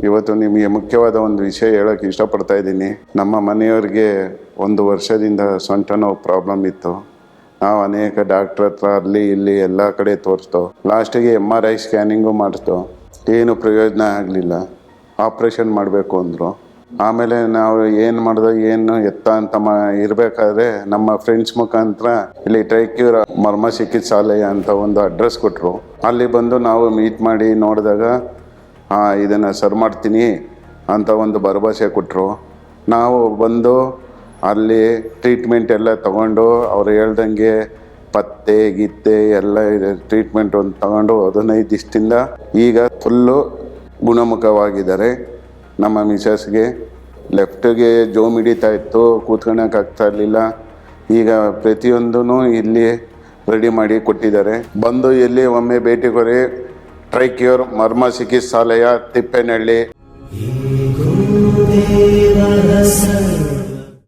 ಇವತ್ತು ನಿಮಗೆ ಮುಖ್ಯವಾದ ಒಂದು ವಿಷಯ ಹೇಳೋಕ್ಕೆ ಇಷ್ಟಪಡ್ತಾ ಇದ್ದೀನಿ. ನಮ್ಮ ಮನೆಯವ್ರಿಗೆ 1 ವರ್ಷದಿಂದ ಸೊಂಟ ನೋವು ಪ್ರಾಬ್ಲಮ್ ಇತ್ತು. ನಾವು ಅನೇಕ ಡಾಕ್ಟ್ರ್ ಹತ್ರ ಅಲ್ಲಿ ಇಲ್ಲಿ ಎಲ್ಲ ಕಡೆ ತೋರಿಸ್ತೋ, ಲಾಸ್ಟಿಗೆ MRI ಸ್ಕ್ಯಾನಿಂಗು ಮಾಡಿಸ್ತೋ, ಏನು ಪ್ರಯೋಜನ ಆಗಲಿಲ್ಲ. ಆಪ್ರೇಷನ್ ಮಾಡಬೇಕು ಅಂದರು. ಆಮೇಲೆ ನಾವು ಏನು ಮಾಡಿದೋ ಏನು ಎತ್ತ ಅಂತ ಇರಬೇಕಾದ್ರೆ ನಮ್ಮ ಫ್ರೆಂಡ್ಸ್ ಮುಖಾಂತರ ಇಲ್ಲಿ ಟ್ರೈಕ್ಯೂರ್ ಮರ್ಮ ಚಿಕಿತ್ಸಾಲಯ ಅಂತ ಒಂದು ಅಡ್ರೆಸ್ ಕೊಟ್ಟರು. ಅಲ್ಲಿ ಬಂದು ನಾವು ಮೀಟ್ ಮಾಡಿ ನೋಡಿದಾಗ ಇದನ್ನು ಸರಿ ಮಾಡ್ತೀನಿ ಅಂತ ಒಂದು ಭರವಸೆ ಕೊಟ್ಟರು. ನಾವು ಬಂದು ಅಲ್ಲಿ ಟ್ರೀಟ್ಮೆಂಟ್ ಎಲ್ಲ ತಗೊಂಡು ಅವ್ರು ಹೇಳ್ದಂಗೆ ಪತ್ತೆ ಗಿತ್ತೆ ಎಲ್ಲ ಇದೆ ಟ್ರೀಟ್ಮೆಂಟ್ ಒಂದು ತಗೊಂಡು 15 ದಿವಸದಿಂದ ಈಗ ಫುಲ್ಲು ಗುಣಮುಖವಾಗಿದ್ದಾರೆ. ನಮ್ಮ ಮಿಸಸ್ಗೆ ಲೆಫ್ಟಿಗೆ ಜೋಮ್ ಹಿಡಿತಾ ಇತ್ತು, ಕೂತ್ಕೊಳ್ಳೋಕ್ಕಾಗ್ತಾ ಇರಲಿಲ್ಲ. ಈಗ ಪ್ರತಿಯೊಂದೂ ಇಲ್ಲಿ ರೆಡಿ ಮಾಡಿ ಕೊಟ್ಟಿದ್ದಾರೆ. ಬಂದು ಇಲ್ಲಿ ಒಮ್ಮೆ ಭೇಟಿ ಕೊಡಿ. ಟ್ರೈಕ್ಯೂರ್ ಮರ್ಮ ಚಿಕಿತ್ಸಾಲಯ, ತಿಪ್ಪೇನಹಳ್ಳಿ.